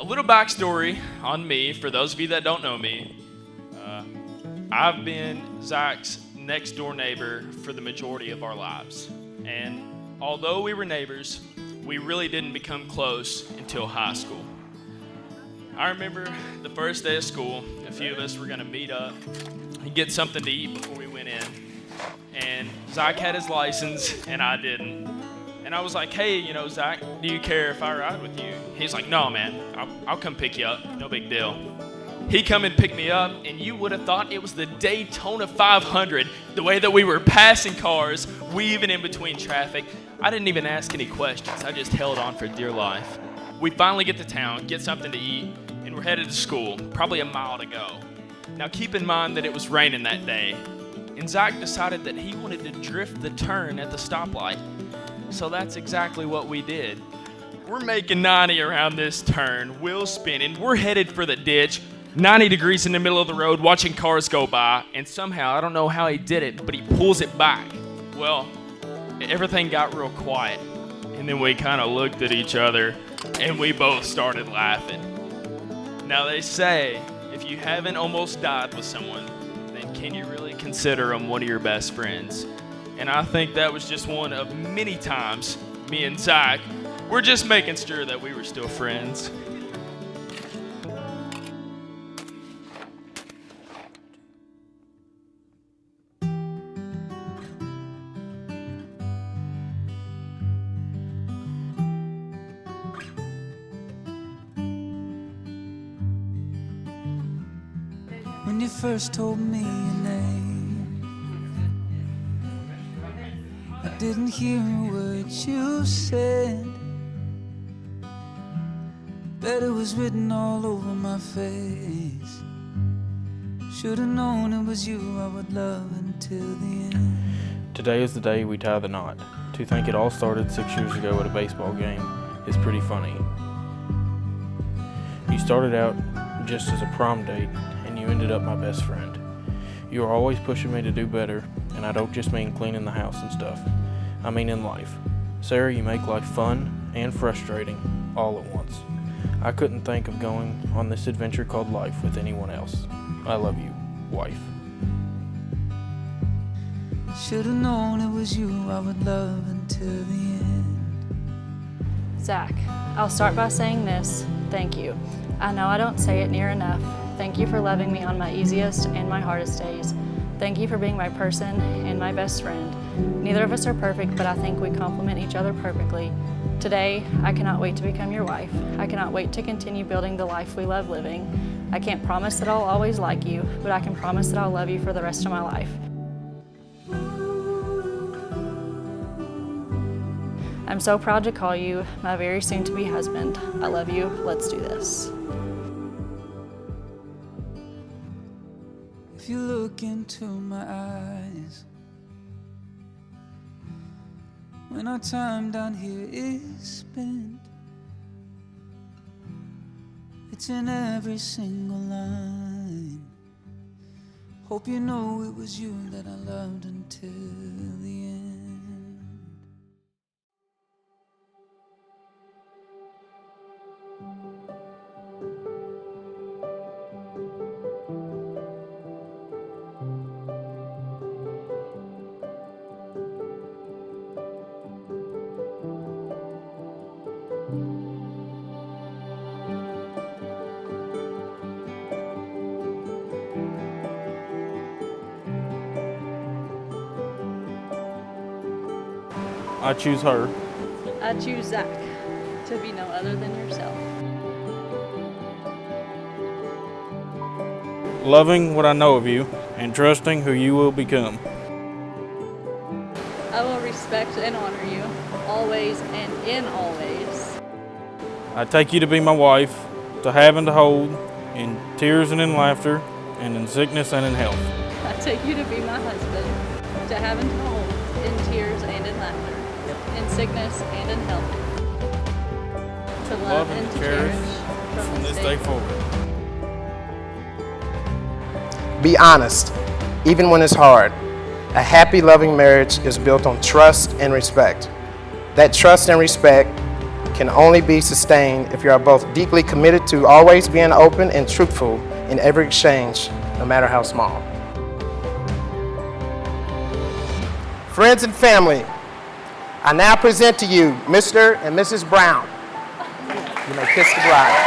little backstory on me, for those of you that don't know me. I've been Zach's next door neighbor for the majority of our lives. And although we were neighbors, we really didn't become close until high school. I remember the first day of school, a few of us were gonna meet up and get something to eat before we went in. And Zach had his license and I didn't. And I was like, hey, Zach, do you care if I ride with you? He's like, no, man, I'll come pick you up, no big deal. He come and picked me up, and you would have thought it was the Daytona 500, the way that we were passing cars, weaving in between traffic. I didn't even ask any questions. I just held on for dear life. We finally get to town, get something to eat, and we're headed to school, probably a mile to go. Now keep in mind that it was raining that day, and Zach decided that he wanted to drift the turn at the stoplight. So that's exactly what we did. We're making 90 around this turn, wheels spinning, we're headed for the ditch, 90 degrees in the middle of the road, watching cars go by, and somehow, I don't know how he did it, but he pulls it back. Well, everything got real quiet, and then we kind of looked at each other, and we both started laughing. Now they say, if you haven't almost died with someone, then can you really consider them one of your best friends? And I think that was just one of many times me and Zach were just making sure that we were still friends. When you first told me your name, I didn't hear a word you said, but it was written all over my face. Should've known it was you I would love until the end. Today is the day we tie the knot. To think it all started 6 years ago at a baseball game is pretty funny. You started out just as a prom date, and you ended up my best friend. You are always pushing me to do better, and I don't just mean cleaning the house and stuff. I mean in life. Sarah, you make life fun and frustrating all at once. I couldn't think of going on this adventure called life with anyone else. I love you, wife. Should've known it was you I would love until the end. Zach, I'll start by saying this. Thank you. I know I don't say it near enough. Thank you for loving me on my easiest and my hardest days. Thank you for being my person and my best friend. Neither of us are perfect, but I think we complement each other perfectly. Today, I cannot wait to become your wife. I cannot wait to continue building the life we love living. I can't promise that I'll always like you, but I can promise that I'll love you for the rest of my life. I'm so proud to call you my very soon-to-be husband. I love you. Let's do this. If you look into my eyes, when our time down here is spent, it's in every single line. Hope you know it was you that I loved until the end. I choose her. I choose Zach to be no other than yourself. Loving what I know of you and trusting who you will become. I will respect and honor you, always and in all ways. I take you to be my wife, to have and to hold, in tears and in laughter, and in sickness and in health. I take you to be my husband, to have and to hold, in tears and in laughter, in sickness and in health, to love and to cherish from this day forward. Be honest, even when it's hard. A happy, loving marriage is built on trust and respect. That trust and respect can only be sustained if you are both deeply committed to always being open and truthful in every exchange, no matter how small. Friends and family, I now present to you Mr. and Mrs. Brown. You may kiss the bride.